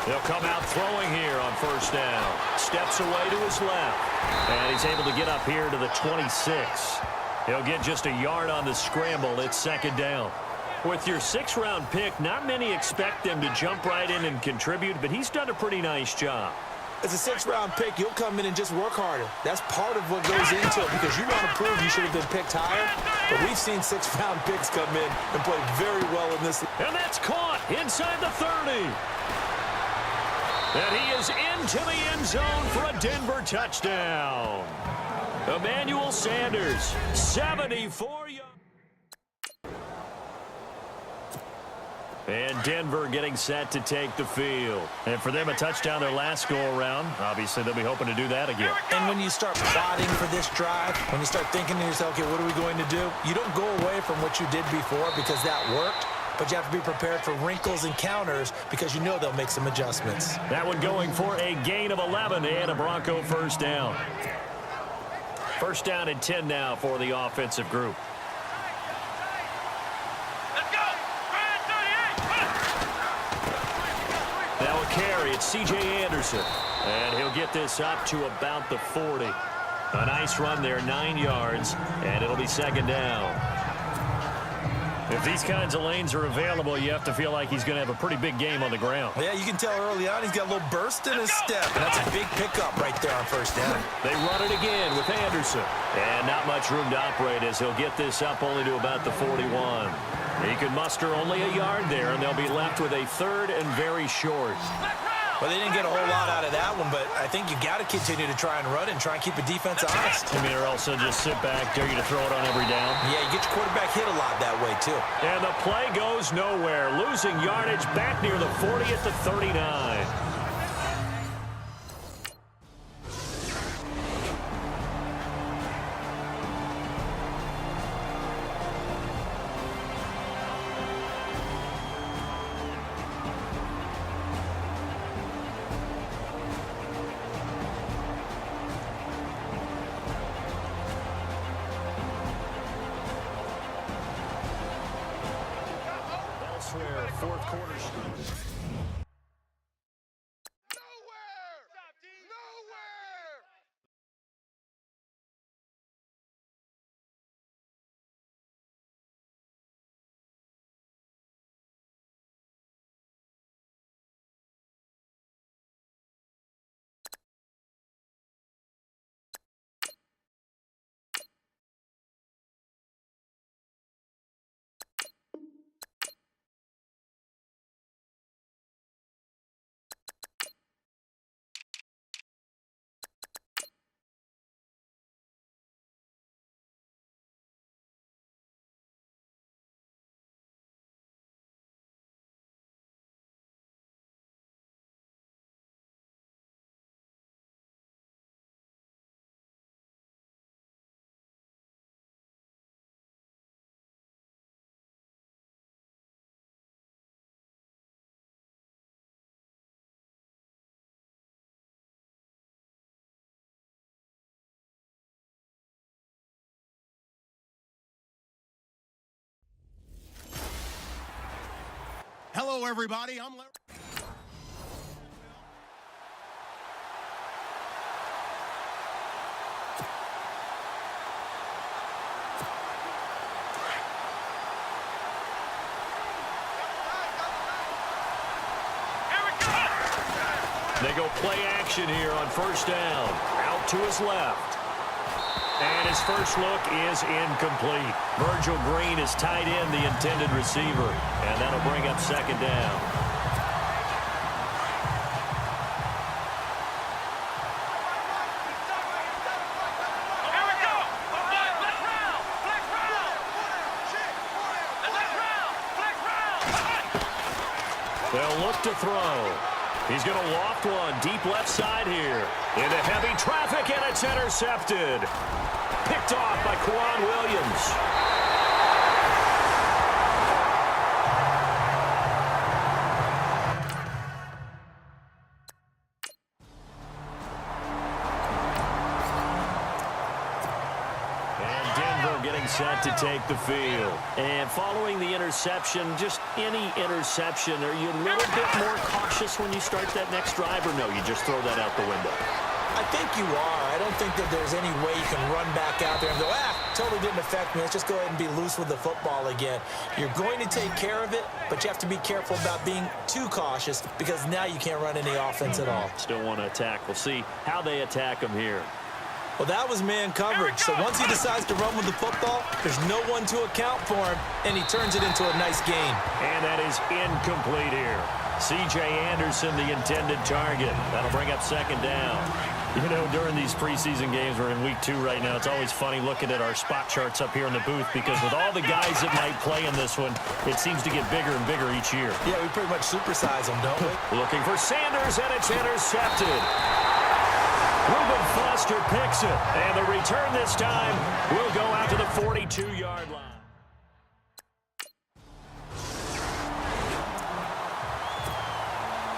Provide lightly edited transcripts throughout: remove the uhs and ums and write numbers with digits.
He'll come out throwing here on first down. Steps away to his left. And he's able to get up here to the 26. He'll get just a yard on the scramble. It's second down. With your 6th-round pick, not many expect them to jump right in and contribute, but he's done a pretty nice job. As a 6th-round pick, you'll come in and just work harder. That's part of what goes into it because you want to prove you should have been picked higher. But we've seen 6th-round picks come in and play very well in this. And that's caught inside the 30. And he is into the end zone for a Denver touchdown. Emmanuel Sanders, 74 yards. And Denver getting set to take the field. And for them, a touchdown their last go-around. Obviously, they'll be hoping to do that again. And when you start plotting for this drive, when you start thinking to yourself, okay, what are we going to do? You don't go away from what you did before because that worked. But you have to be prepared for wrinkles and counters because you know they'll make some adjustments. That one going for a gain of 11 and a Bronco first down. First down and 10 now for the offensive group. Now a carry, it's C.J. Anderson. And he'll get this up to about the 40. A nice run there, 9 yards, and it'll be second down. If these kinds of lanes are available, you have to feel like he's going to have a pretty big game on the ground. Yeah, you can tell early on he's got a little burst in his step. And that's a big pickup right there on first down. They run it again with Anderson. And not much room to operate as he'll get this up only to about the 41. He can muster only a yard there, and they'll be left with a 3rd and very short. Well, they didn't get a whole lot out of that one, but I think you got to continue to try and run and try and keep a defense honest. I mean, or also just sit back, dare you to throw it on every down. Yeah, you get your quarterback hit a lot that way, too. And the play goes nowhere. Losing yardage back near the 40 at the 39. Fourth quarter. Hello, everybody. I'm Larry. They go play action here on first down. Out to his left. And his first look is incomplete. Virgil Green is tied in the intended receiver. And that'll bring up second down. They'll look to throw. He's going to loft one deep left side here. Into heavy traffic, and it's intercepted. Picked off by Quan Williams. And Denver getting set to take the field. And following the interception, just any interception, are you a little bit more cautious when you start that next drive, or no, you just throw that out the window? I think you are. I don't think that there's any way you can run back out there and go, totally didn't affect me. Let's just go ahead and be loose with the football again. You're going to take care of it, but you have to be careful about being too cautious because now you can't run any offense at all. Still want to attack. We'll see how they attack him here. Well, that was man coverage. So once he decides to run with the football, there's no one to account for him, and he turns it into a nice gain. And that is incomplete here. C.J. Anderson, the intended target. That'll bring up second down. You know, during these preseason games, we're in week 2 right now, it's always funny looking at our spot charts up here in the booth because with all the guys that might play in this one, it seems to get bigger and bigger each year. Yeah, we pretty much supersize them, don't we? Looking for Sanders, and it's intercepted. Reuben Foster picks it, and the return this time will go out to the 42-yard line.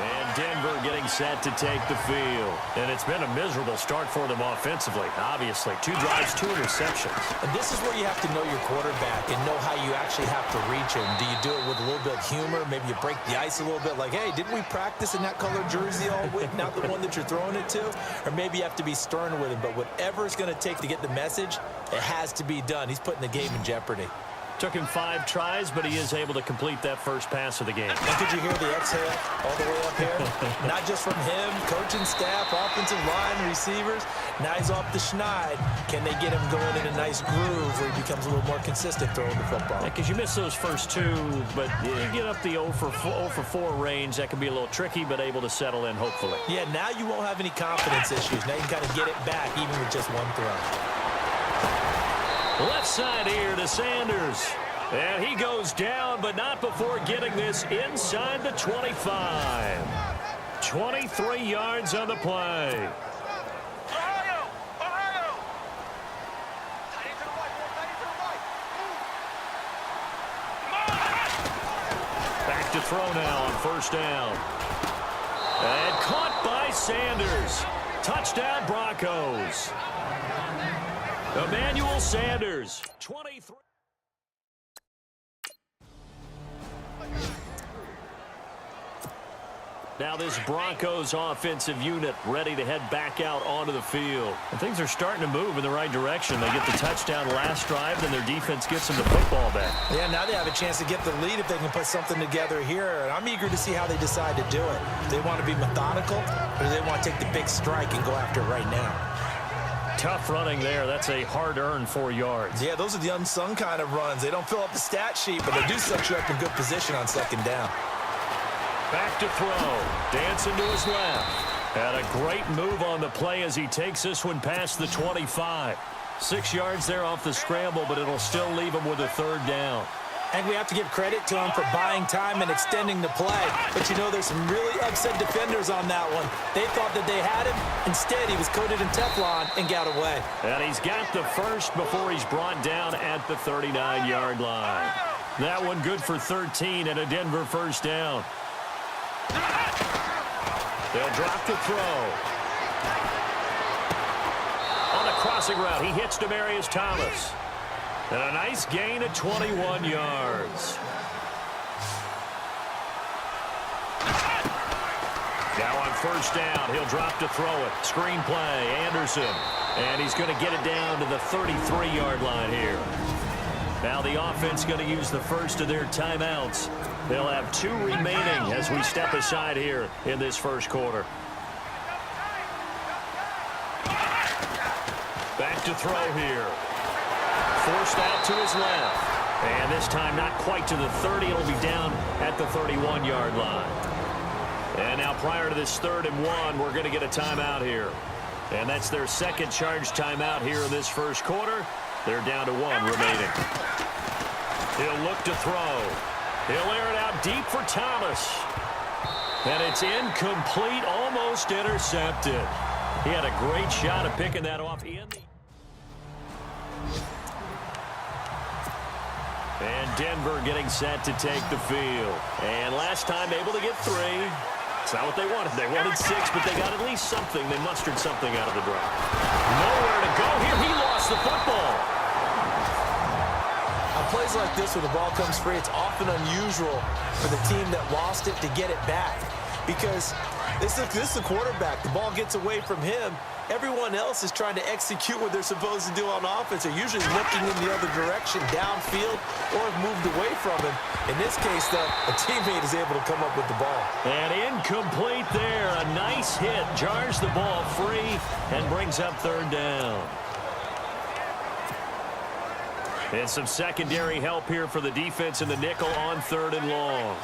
And Denver getting set to take the field. And it's been a miserable start for them offensively, obviously. 2 drives, 2 interceptions. And this is where you have to know your quarterback and know how you actually have to reach him. Do you do it with a little bit of humor? Maybe you break the ice a little bit like, hey, didn't we practice in that colored jersey all week, not the one that you're throwing it to? Or maybe you have to be stern with him. But whatever it's going to take to get the message, it has to be done. He's putting the game in jeopardy. Took him 5 tries, but he is able to complete that first pass of the game. And could you hear the exhale all the way up here? Not just from him, coaching staff, offensive line, receivers. Now he's off the schneid. Can they get him going in a nice groove where he becomes a little more consistent throwing the football? Because you miss those first 2, but you get up the 0 for 4 range. That can be a little tricky, but able to settle in, hopefully. Yeah, now you won't have any confidence issues. Now you can kind of get it back, even with just one throw. Left side here to Sanders. And he goes down, but not before getting this inside the 25. 23 yards on the play. Back to throw now on first down. And caught by Sanders. Touchdown Broncos. Emmanuel Sanders, 23. Now this Broncos offensive unit ready to head back out onto the field. And things are starting to move in the right direction. They get the touchdown last drive, then their defense gets them the football back. Yeah, now they have a chance to get the lead if they can put something together here. And I'm eager to see how they decide to do it. Do they want to be methodical, or do they want to take the big strike and go after it right now? Tough running there. That's a hard-earned 4 yards. Yeah, those are the unsung kind of runs. They don't fill up the stat sheet, but they do set you up in good position on second down. Back to throw. Dancing to his left. And a great move on the play as he takes this one past the 25. 6 yards there off the scramble, but it'll still leave him with a third down. And we have to give credit to him for buying time and extending the play. But, you know, there's some really upset defenders on that one. They thought that they had him. Instead, he was coated in Teflon and got away. And he's got the first before he's brought down at the 39-yard line. That one good for 13 and a Denver first down. They'll drop to throw. On the crossing route, he hits Demaryius Thomas. And a nice gain of 21 yards. Now on first down, he'll drop to throw it. Screen play, Anderson. And he's going to get it down to the 33-yard line here. Now the offense going to use the first of their timeouts. They'll have 2 remaining as we step aside here in this first quarter. Back to throw here. Forced out to his left. And this time not quite to the 30. It'll be down at the 31-yard line. And now prior to this 3rd and 1, we're going to get a timeout here. And that's their second charge timeout here in this first quarter. They're down to 1 remaining. He'll look to throw. He'll air it out deep for Thomas. And it's incomplete, almost intercepted. He had a great shot at picking that off in the... And Denver getting set to take the field. And last time able to get 3. It's not what they wanted. They wanted 6, but they got at least something. They mustered something out of the drive. Nowhere to go here. He lost the football. plays like this where the ball comes free, it's often unusual for the team that lost it to get it back because this is the quarterback. The ball gets away from him. Everyone else is trying to execute what they're supposed to do on offense. They're usually looking in the other direction, downfield, or have moved away from him. In this case, though, a teammate is able to come up with the ball. And incomplete there. A nice hit. Jars the ball free and brings up third down. And some secondary help here for the defense in the nickel on third and long.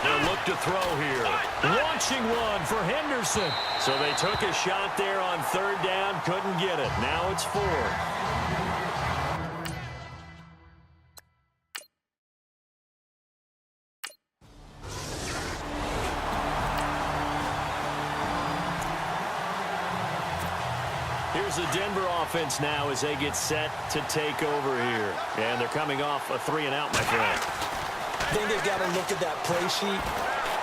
They'll look to throw here. Launching one for Henderson. So they took a shot there on third down. Couldn't get it. Now it's fourth. Here's the Denver offense now as they get set to take over here. And they're coming off a 3-and-out, my friend. I think they've got to look at that play sheet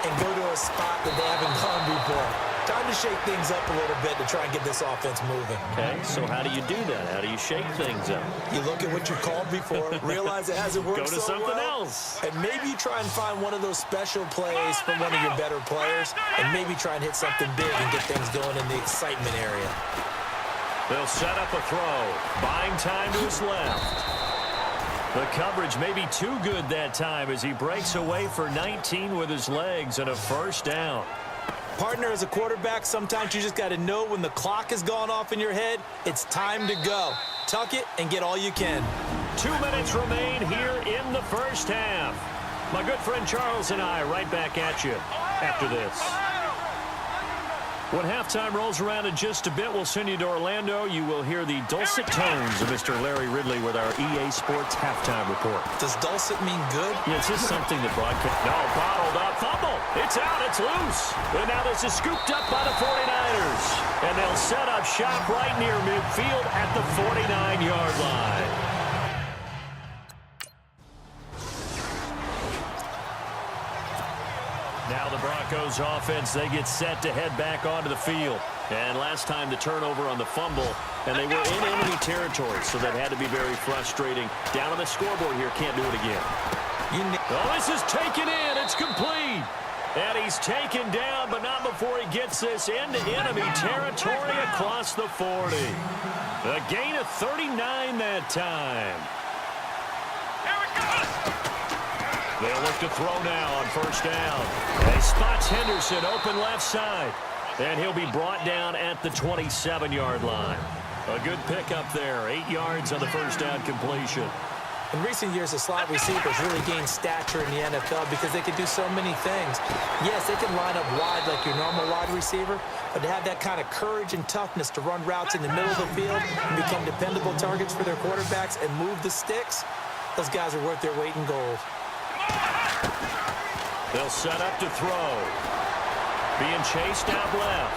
and go to a spot that they haven't gone before. Time to shake things up a little bit to try and get this offense moving. Okay, so how do you do that? How do you shake things up? You look at what you called before, realize it hasn't worked Go to so something well, else. and maybe try and find one of those special plays from one of your better players, and maybe try and hit something big and get things going in the excitement area. They'll set up a throw. Buying time to his left. The coverage may be too good that time as he breaks away for 19 with his legs and a first down. Partner, as a quarterback, sometimes you just got to know when the clock has gone off in your head, it's time to go. Tuck it and get all you can. 2 minutes remain here in the first half. My good friend Charles and I right back at you after this. When halftime rolls around in just a bit, we'll send you to Orlando. You will hear the dulcet tones of Mr. Larry Ridley with our EA Sports halftime report. Does dulcet mean good? Yeah, it's just something that broadcast. No, bottled up. Fumble. It's out. It's loose. And now this is scooped up by the 49ers. And they'll set up shop right near midfield at the 49-yard line. Now the Broncos offense, they get set to head back onto the field. And last time the turnover on the fumble, and they were in enemy territory, so that had to be very frustrating. Down on the scoreboard here, can't do it again. Oh, this is taken in. It's complete. And he's taken down, but not before he gets this into enemy territory across the 40. A gain of 39 that time. They'll look to throw now on first down. He spots Henderson open left side. And he'll be brought down at the 27-yard line. A good pickup there. 8 yards on the first down completion. In recent years, the slot receivers really gained stature in the NFL because they can do so many things. Yes, they can line up wide like your normal wide receiver, but to have that kind of courage and toughness to run routes in the middle of the field and become dependable targets for their quarterbacks and move the sticks, those guys are worth their weight in gold. They'll set up to throw. Being chased out left.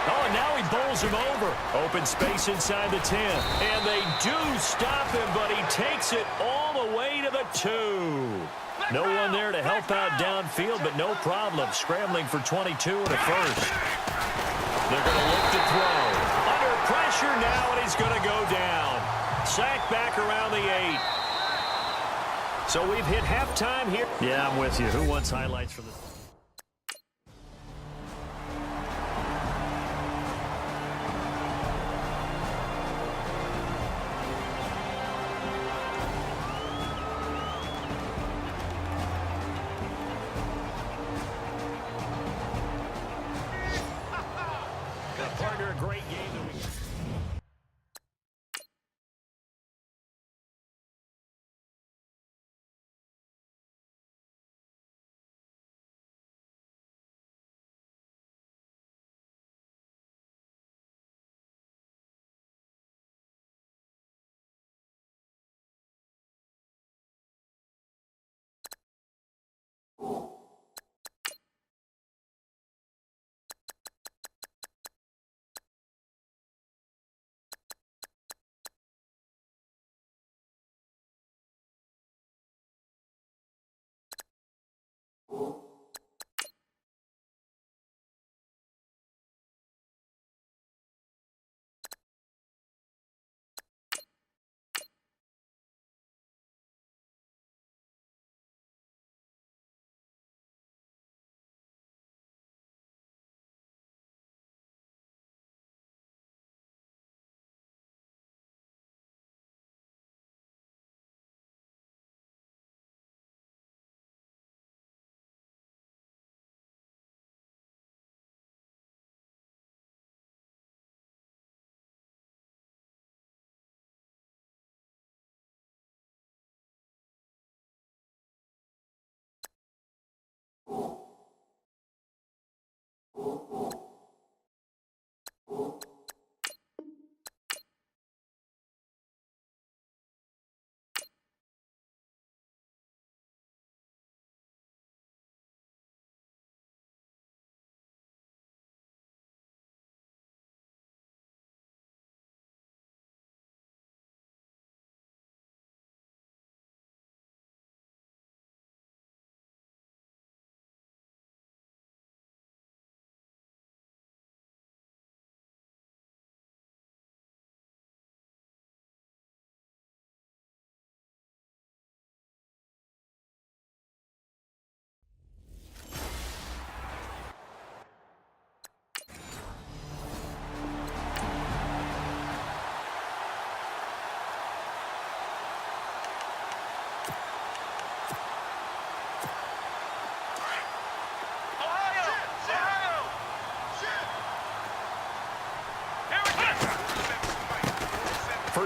Oh, and now he bowls him over. Open space inside the 10. And they do stop him, but he takes it all the way to the 2. No one there to help out downfield, but no problem. Scrambling for 22 and a first. They're going to look to throw. Under pressure now, and he's going to go down. Sacked back around the 8. So we've hit halftime here. Yeah, I'm with you. Who wants highlights for this? Partner, a great game that we...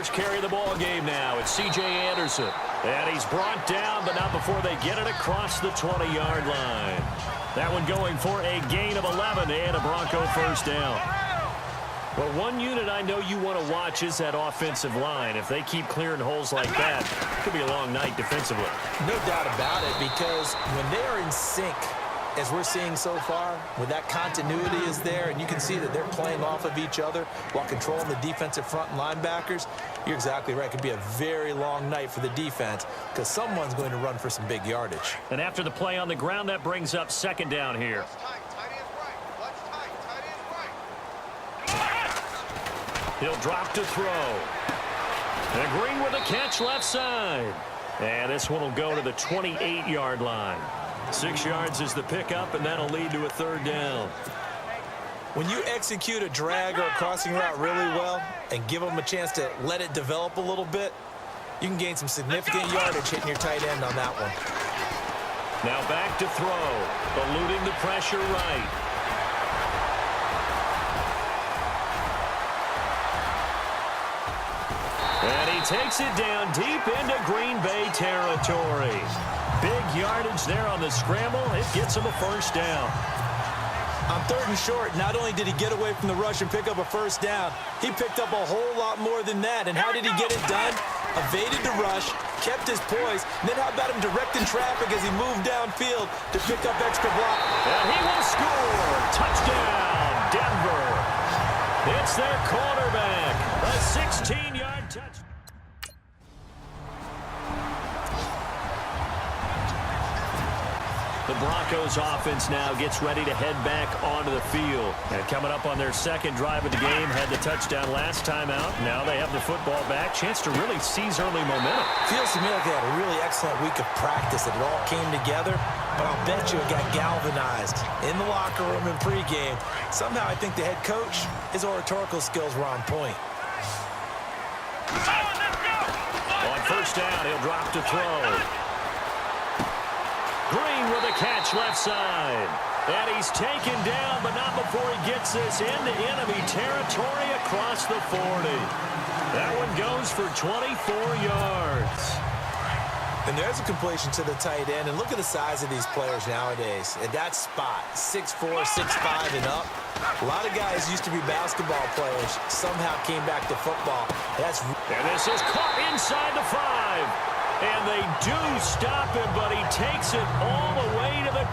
first carry of the ball game now. It's C.J. Anderson. And he's brought down, but not before they get it across the 20-yard line. That one going for a gain of 11 and a Bronco first down. Well, one unit I know you want to watch is that offensive line. If they keep clearing holes like that, it could be a long night defensively. No doubt about it, because when they are in sync, as we're seeing so far, when that continuity is there and you can see that they're playing off of each other while controlling the defensive front and linebackers, you're exactly right. It could be a very long night for the defense because someone's going to run for some big yardage. And after the play on the ground, that brings up second down here. He'll drop to throw. And Green with a catch left side. And this one will go to the 28-yard line. 6 yards is the pickup, and that'll lead to a third down. When you execute a drag or a crossing route really well and give them a chance to let it develop a little bit, you can gain some significant yardage hitting your tight end on that one. Now back to throw. Eluding the pressure right. And he takes it down deep into Green Bay territory. Big yardage there on the scramble. It gets him a first down. On 3rd and short, not only did he get away from the rush and pick up a first down, he picked up a whole lot more than that. And how did he get it done? Evaded the rush, kept his poise, and then how about him directing traffic as he moved downfield to pick up extra block? And he will score. Touchdown, Denver. It's their quarterback. A 16-yard touchdown. The Broncos offense now gets ready to head back onto the field. And coming up on their second drive of the game, had the touchdown last time out. Now they have the football back. Chance to really seize early momentum. Feels to me like they had a really excellent week of practice. It all came together, but I'll bet you it got galvanized in the locker room in pregame. Somehow I think the head coach, his oratorical skills were on point. On first down, he'll drop to throw. Green with a catch left side. And he's taken down, but not before he gets this into enemy territory across the 40. That one goes for 24 yards. And there's a completion to the tight end. And look at the size of these players nowadays. At that spot, 6'4", 6'5", and up. A lot of guys used to be basketball players, somehow came back to football. And this is caught inside the 5. And they do stop him, but he takes it all the way to the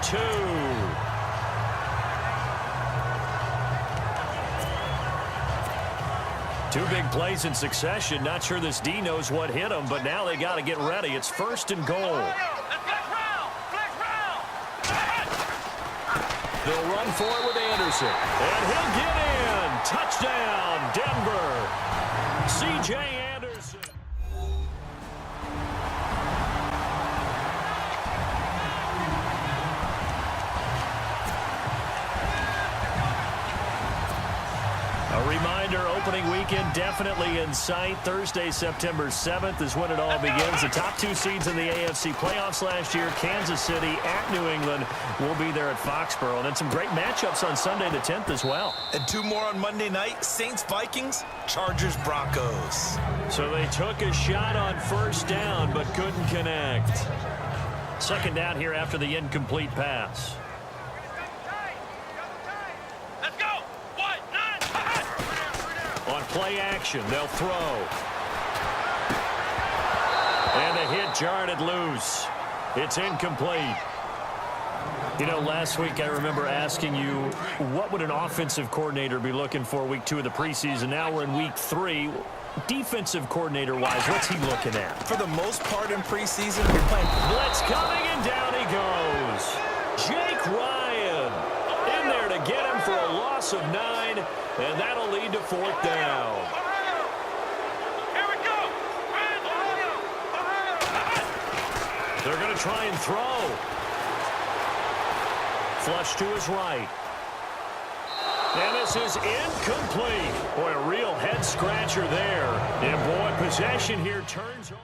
2. 2 big plays in succession. Not sure this D knows what hit him, but now they got to get ready. It's 1st and goal. They'll run for it with Anderson. And he'll get in. Touchdown, Denver. C.J. Anderson. A reminder, opening weekend definitely in sight. Thursday, September 7th is when it all begins. The top 2 seeds in the AFC playoffs last year, Kansas City at New England, will be there at Foxborough. And then some great matchups on Sunday the 10th as well. And 2 more on Monday night, Saints-Vikings, Chargers-Broncos. So they took a shot on first down, but couldn't connect. Second down here after the incomplete pass. On play action, they'll throw. And the hit jarred it loose. It's incomplete. You know, last week I remember asking you, what would an offensive coordinator be looking for week 2 of the preseason? Now we're in week 3. Defensive coordinator-wise, what's he looking at? For the most part in preseason, you're playing. Blitz coming, and down he goes. Jake Ryan in there to get him for a loss of 9, and that'll lead to 4th down. Here we go. They're going to try and throw. Flush to his right. And this is incomplete. Boy, a real head-scratcher there. And, boy, possession here turns over.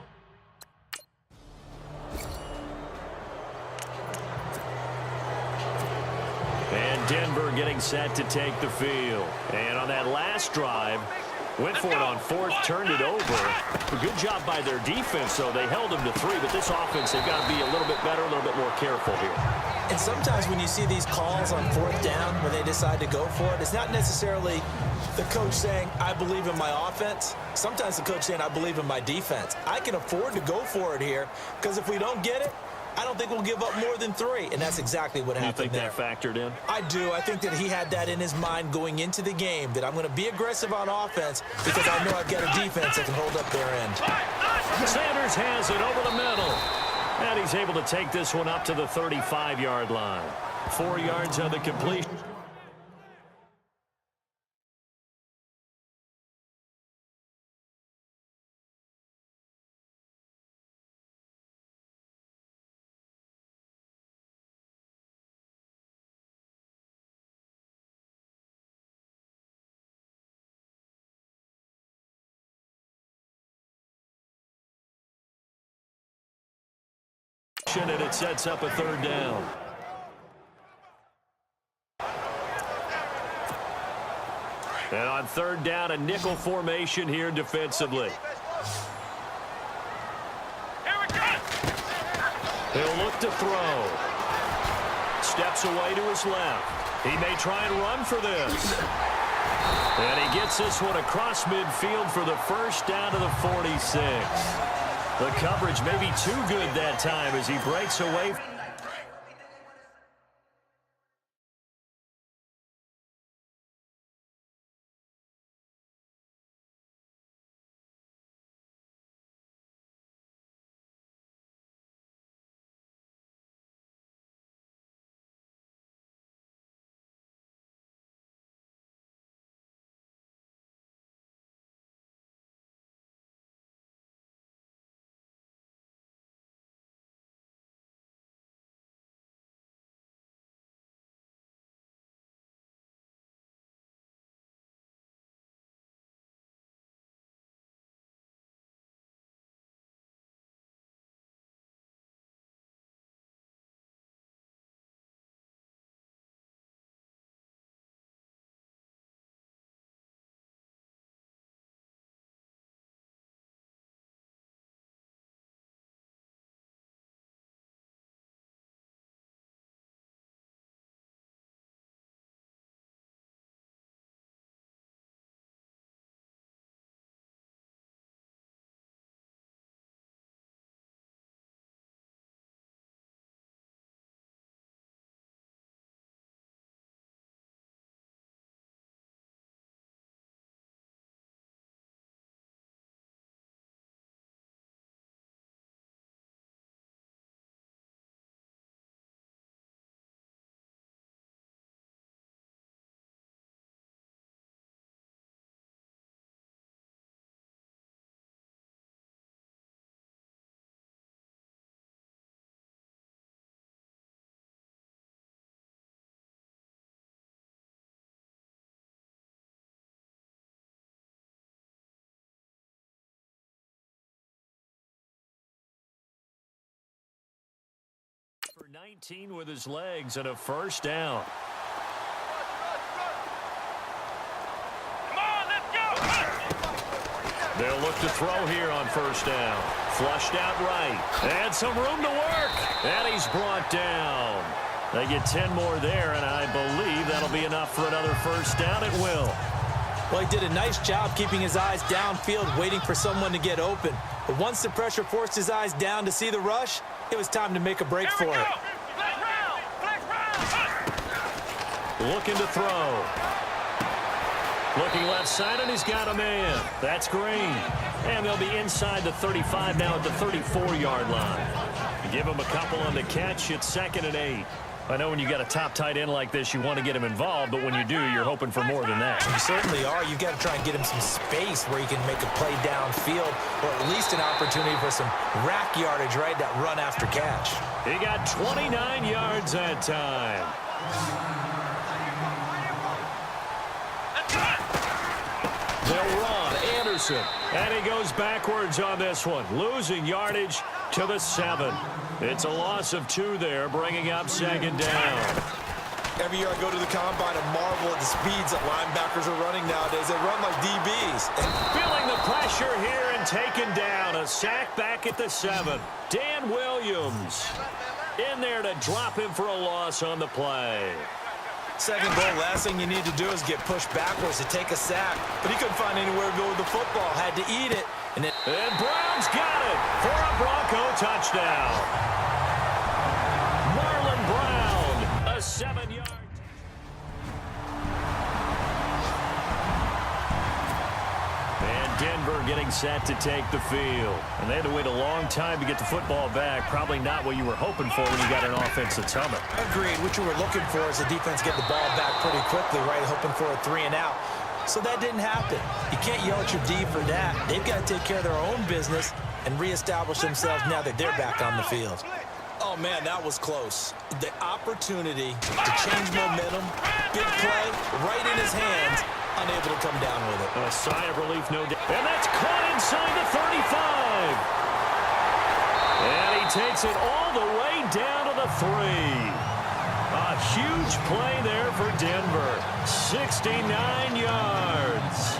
And Denver getting set to take the field. And on that last drive, Went for it on fourth, turned it over. A good job by their defense, though. They held them to 3, but this offense, they've got to be a little bit better, a little bit more careful here. And sometimes when you see these calls on fourth down, when they decide to go for it, it's not necessarily the coach saying, I believe in my offense. Sometimes the coach saying, I believe in my defense. I can afford to go for it here because if we don't get it, I don't think we'll give up more than 3, and that's exactly what happened there. You think that factored in? I do. I think that he had that in his mind going into the game, that I'm going to be aggressive on offense because I know I've got a defense that can hold up their end. Sanders has it over the middle, and he's able to take this one up to the 35-yard line. 4 yards on the completion. And it sets up a 3rd down. And on 3rd down, a nickel formation here defensively. Here we go. He'll look to throw. Steps away to his left. He may try and run for this. And he gets this one across midfield for the first down to the 46. The coverage may be too good that time as he breaks away. For 19 with his legs and a first down. Come on, let's go. They'll look to throw here on first down. Flushed out right. And some room to work. And he's brought down. They get 10 more there, and I believe that'll be enough for another first down. It will. Well, he did a nice job keeping his eyes downfield, waiting for someone to get open. But once the pressure forced his eyes down to see the rush, it was time to make a break for it. Flex round. Flex round. Looking to throw. Looking left side, and he's got a man. That's Green. And they'll be inside the 35 now at the 34-yard line. Give him a couple on the catch. It's 2nd and 8. I know when you got a top tight end like this, you want to get him involved, but when you do, you're hoping for more than that. You certainly are. You've got to try and get him some space where he can make a play downfield, or at least an opportunity for some rack yardage, right? That run after catch. He got 29 yards that time. They'll run. Anderson. And he goes backwards on this one, losing yardage to the 7. It's a loss of 2 there, bringing up 2nd down. Every year I go to the combine and marvel at the speeds that linebackers are running nowadays. They run like DBs. Feeling the pressure here and taken down. A sack back at the 7. Dan Williams in there to drop him for a loss on the play. Second goal, last thing you need to do is get pushed backwards to take a sack. But he couldn't find anywhere to go with the football. Had to eat it. And Brown's got it for a Bronco touchdown. Marlon Brown, a 7-yard. And Denver getting set to take the field. And they had to wait a long time to get the football back. Probably not what you were hoping for when you got an offense that's humming. Agreed. What you were looking for is the defense get the ball back pretty quickly, right? Hoping for a 3 and out. So that didn't happen. You can't yell at your D for that. They've got to take care of their own business and reestablish themselves now that they're back on the field. Oh, man, that was close. The opportunity to change momentum, big play, right in his hands, unable to come down with it. A sigh of relief, no doubt. And that's caught inside the 35. And he takes it all the way down to the 3. A huge play there for Denver. 69 yards.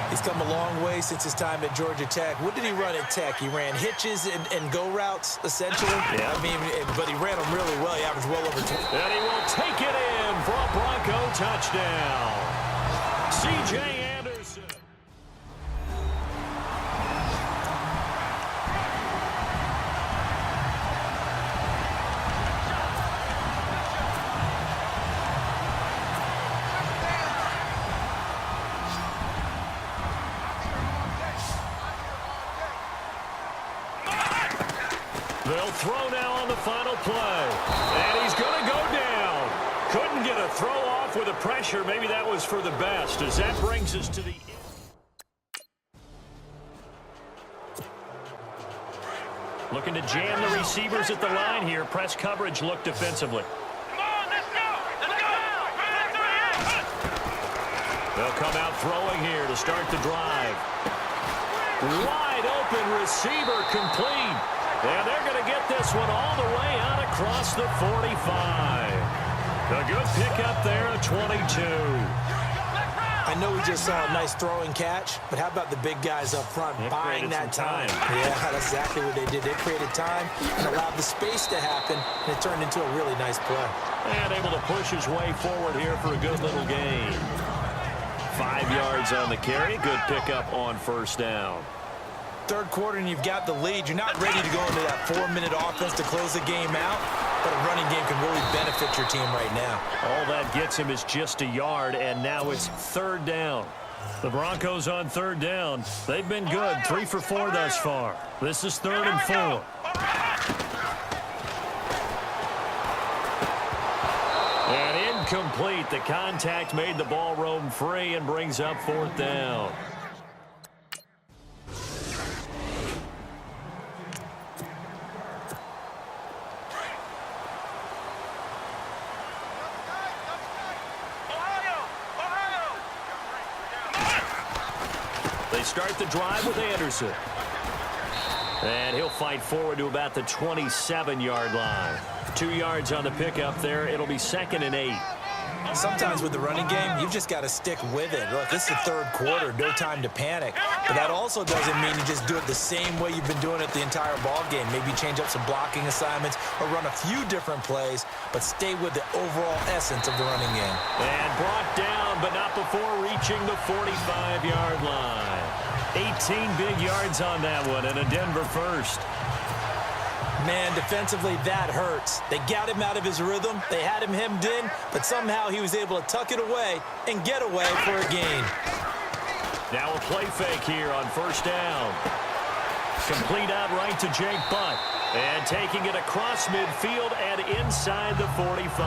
He's come a long way since his time at Georgia Tech. What did he run at Tech? He ran hitches and go routes, essentially. Yeah. I mean, but he ran them really well. He averaged well over 20. And he will take it in for a Bronco touchdown. C.J. Anderson. They'll throw now on the final play. And he's going to go down. Couldn't get a throw off with the pressure. Maybe that was for the best, as that brings us to the end. Looking to jam the receivers at the line here. Press coverage look defensively. Come on, let's go! Let's go! They'll come out throwing here to start the drive. Wide open receiver complete. And they're going to get this one all the way out across the 45. A good pickup there at 22. I know we just saw a nice throwing catch, but how about the big guys up front buying that time? Yeah, that's exactly what they did. They created time and allowed the space to happen, and it turned into a really nice play. And able to push his way forward here for a good little gain. 5 yards on the carry. Good pickup on first down. Third quarter and you've got the lead. You're not ready to go into that 4-minute offense to close the game out, but a running game can really benefit your team right now. All that gets him is just a yard, and now it's third down. The Broncos on third down. They've been good, 3 for 4 thus far. This is 3rd and 4. And incomplete. The contact made the ball roam free and brings up 4th down. They start the drive with Anderson. And he'll fight forward to about the 27-yard line. 2 yards on the pickup there. It'll be 2nd and 8. Sometimes with the running game, you've just got to stick with it. Look, this is the third quarter, no time to panic. But that also doesn't mean you just do it the same way you've been doing it the entire ball game. Maybe change up some blocking assignments or run a few different plays, but stay with the overall essence of the running game. And brought down, but not before reaching the 45-yard line. 18 big yards on that one, and a Denver first. Man, defensively, that hurts. They got him out of his rhythm. They had him hemmed in, but somehow he was able to tuck it away and get away for a gain. Now a play fake here on first down. Complete out right to Jake Butt. And taking it across midfield and inside the 45.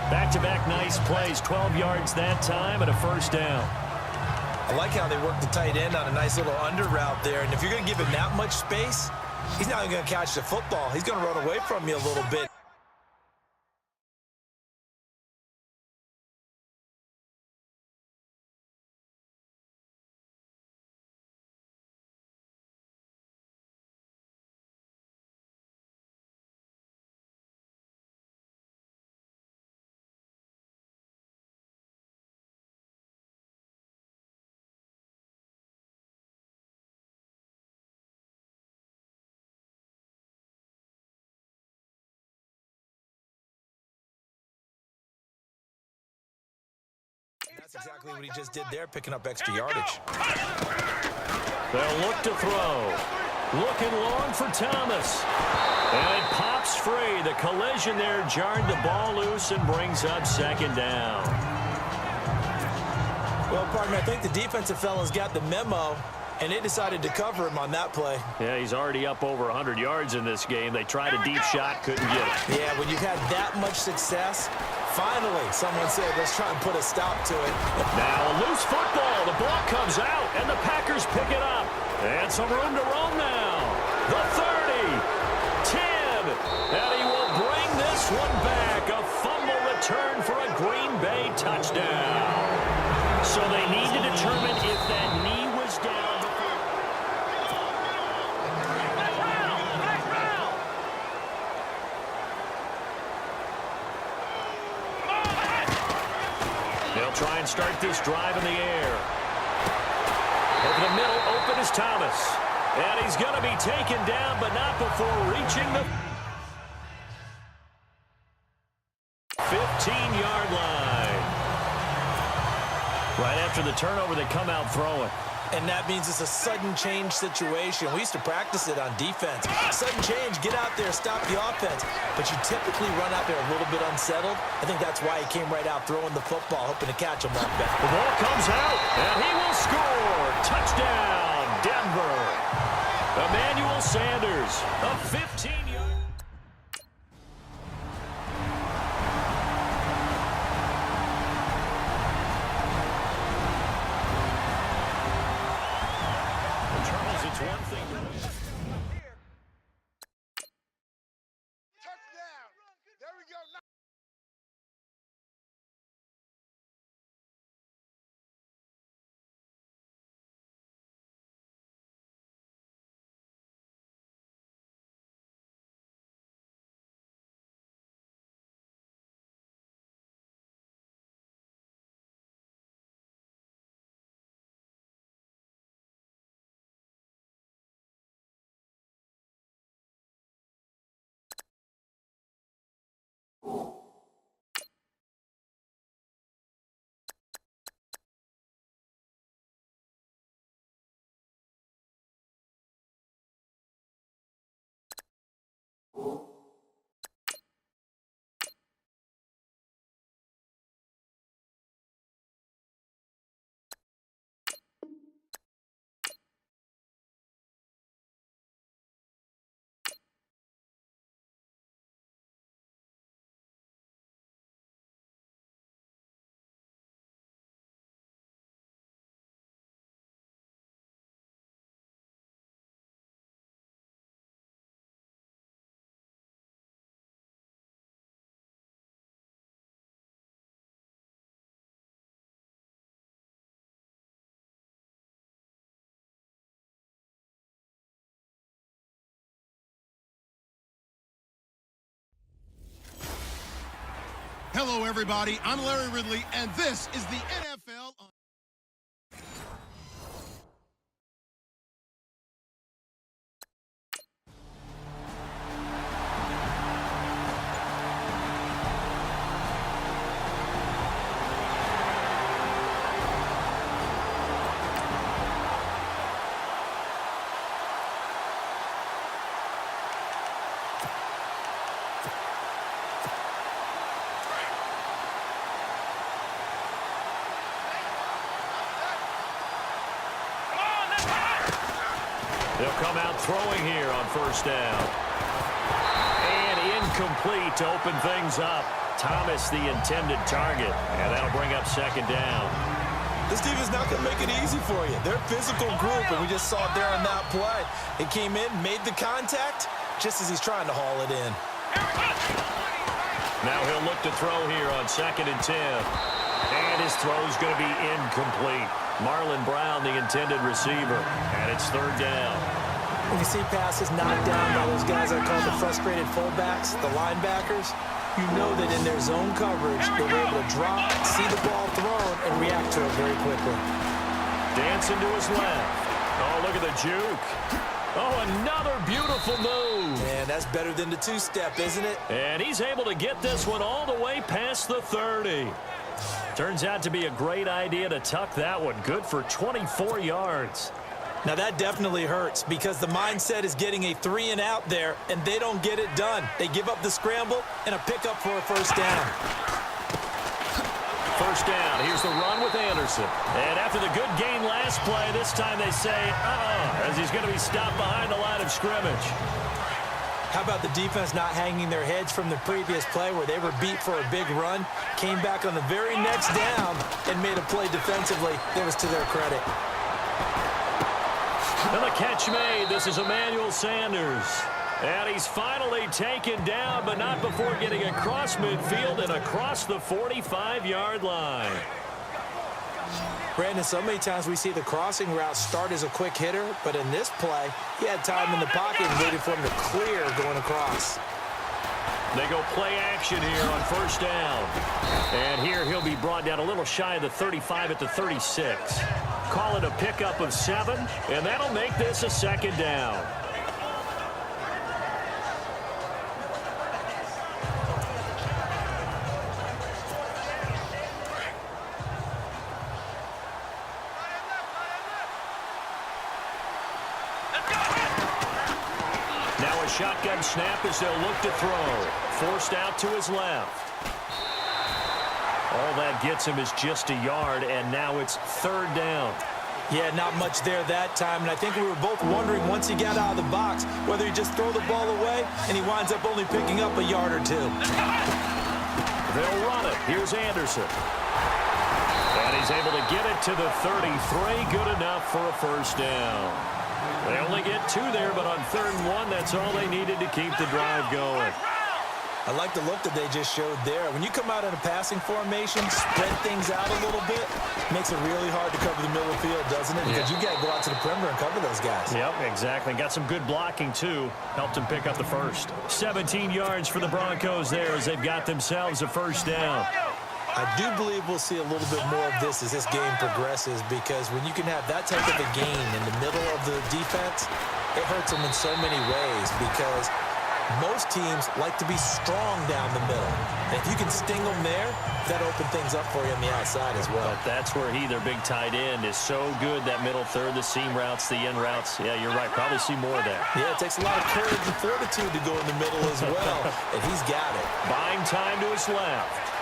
Back-to-back nice plays, 12 yards that time and a first down. I like how they work the tight end on a nice little under route there. And if you're going to give him that much space, he's not even going to catch the football. He's going to run away from you a little bit. exactly what he just did there, picking up extra yardage. They'll look to throw. Looking long for Thomas. And it pops free. The collision there jarred the ball loose and brings up second down. Well, partner, I think the defensive fellas got the memo, and they decided to cover him on that play. Yeah, he's already up over 100 yards in this game. They tried a deep shot, couldn't get it. Yeah, when you've had that much success, finally someone said, let's try and put a stop to it. Now a loose football. The ball comes out, and the Packers pick it up. And some room to roam now. The 30, 10, and he will bring this one back. A fumble return for a Green Bay touchdown. So they need to determine if that knee was down before. They'll try and start this drive in the air. Over the middle, open is Thomas. And he's going to be taken down, but not before reaching the 15-yard line. Right after the turnover, they come out throwing. And that means it's a sudden change situation. We used to practice it on defense. Sudden change, get out there, stop the offense. But you typically run out there a little bit unsettled. I think that's why he came right out throwing the football, hoping to catch him like that. The ball comes out, and he will score. Touchdown, Denver. Emmanuel Sanders, a 15-yard. It's one thing to win. Touchdown. There we go. Hello, everybody. I'm Larry Ridley, and this is the NFL. They'll come out throwing here on first down. And incomplete to open things up. Thomas, the intended target. And that'll bring up second down. This defense not going to make it easy for you. They're a physical group, and we just saw it there on that play. It came in, made the contact, just as he's trying to haul it in. Now he'll look to throw here on 2nd and 10. And his throw's going to be incomplete. Marlon Brown, the intended receiver, and it's 3rd down. When you see passes knocked down by those guys I call the frustrated fullbacks, the linebackers, you know that in their zone coverage, they're able to drop, see the ball thrown, and react to it very quickly. Dancing to his left. Oh, look at the juke. Oh, another beautiful move. And that's better than the two-step, isn't it? And he's able to get this one all the way past the 30. Turns out to be a great idea to tuck that one. Good for 24 yards. Now, that definitely hurts because the mindset is getting a 3-and-out there, and they don't get it done. They give up the scramble and a pickup for a first down. First down. Here's the run with Anderson. And after the good gain last play, this time they say, as he's going to be stopped behind the line of scrimmage. How about the defense not hanging their heads from the previous play where they were beat for a big run, came back on the very next down and made a play defensively that was to their credit. And the catch made. This is Emmanuel Sanders. And he's finally taken down, but not before getting across midfield and across the 45-yard line. Brandon, so many times we see the crossing route start as a quick hitter, but in this play, he had time in the pocket and waited for him to clear going across. They go play action here on first down. And here he'll be brought down a little shy of the 35 at the 36. Call it a pickup of 7, and that'll make this a second down. Now a shotgun snap as they'll look to throw. Forced out to his left. All that gets him is just a yard, and now it's third down. Yeah, not much there that time, and I think we were both wondering once he got out of the box whether he just throw the ball away and he winds up only picking up a yard or two. They'll run it. Here's Anderson. And he's able to get it to the 33. Good enough for a first down. They only get 2 there, but on 3rd and 1, that's all they needed to keep the drive going. I like the look that they just showed there. When you come out in a passing formation, spread things out a little bit, makes it really hard to cover the middle of the field, doesn't it? Because you got to go out to the perimeter and cover those guys. Yep, exactly. Got some good blocking, too. Helped him pick up the first. 17 yards for the Broncos there as they've got themselves a first down. I do believe we'll see a little bit more of this as this game progresses, because when you can have that type of a gain in the middle of the defense, it hurts them in so many ways, because most teams like to be strong down the middle. And if you can sting them there, that'll open things up for you on the outside as well. But that's where their big tight end, is so good, that middle third, the seam routes, the end routes. Yeah, you're right. Probably see more of that. Yeah, it takes a lot of courage and fortitude to go in the middle as well, and he's got it. Buying time to his left.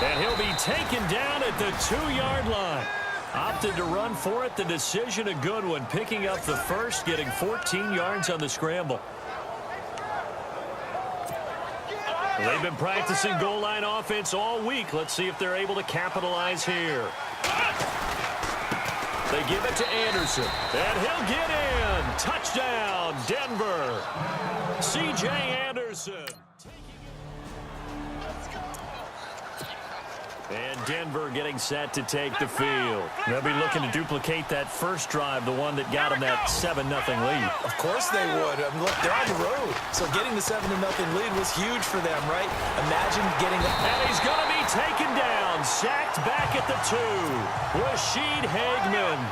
And he'll be taken down at the 2-yard line. Opted to run for it. The decision a good one. Picking up the first, getting 14 yards on the scramble. They've been practicing goal line offense all week. Let's see if they're able to capitalize here. They give it to Anderson, and he'll get in. Touchdown, Denver. C.J. Anderson. And Denver getting set to take the field. They'll be looking to duplicate that first drive, the one that got them that 7-0 lead. Of course they would. I mean, look, they're on the road. So getting the 7-0 lead was huge for them, right? Imagine getting... And he's going to be taken down. Sacked back at the 2. Rashid Hageman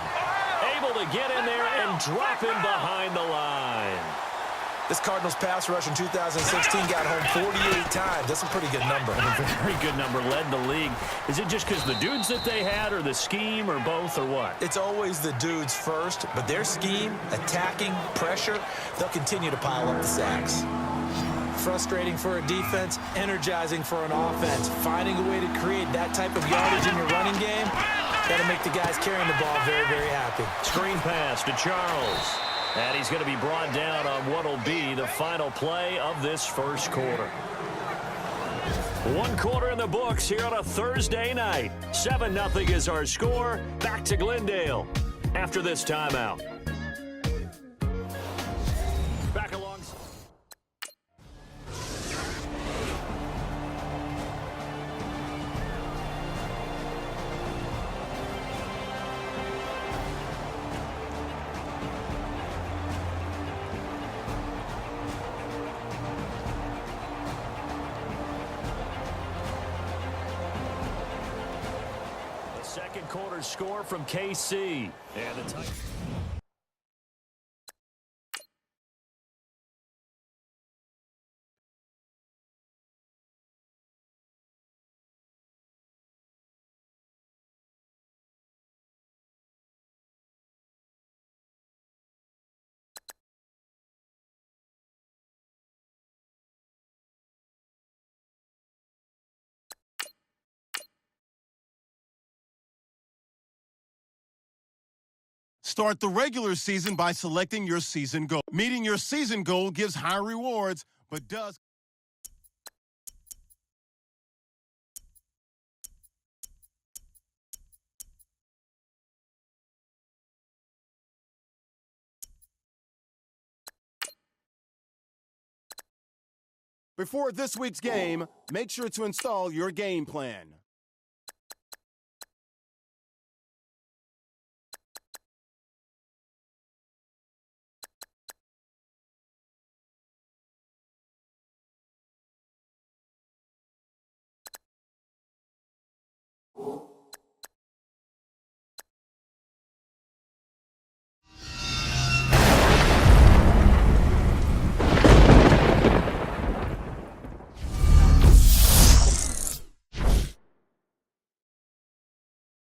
able to get in there and drop him behind the line. This Cardinals pass rush in 2016 got home 48 times. That's a pretty good number. A very good number, led the league. Is it just because the dudes that they had, or the scheme, or both, or what? It's always the dudes first, but their scheme, attacking, pressure, they'll continue to pile up the sacks. Frustrating for a defense, energizing for an offense. Finding a way to create that type of yardage in your running game, that'll make the guys carrying the ball very, very happy. Screen pass to Charles. And he's going to be brought down on what'll be the final play of this first quarter. 1 quarter in the books here on a Thursday night. 7-0 is our score. Back to Glendale after this timeout. Back along. Second quarter score from KC. And the Start the regular season by selecting your season goal. Meeting your season goal gives high rewards, but does... Before this week's game, make sure to install your game plan.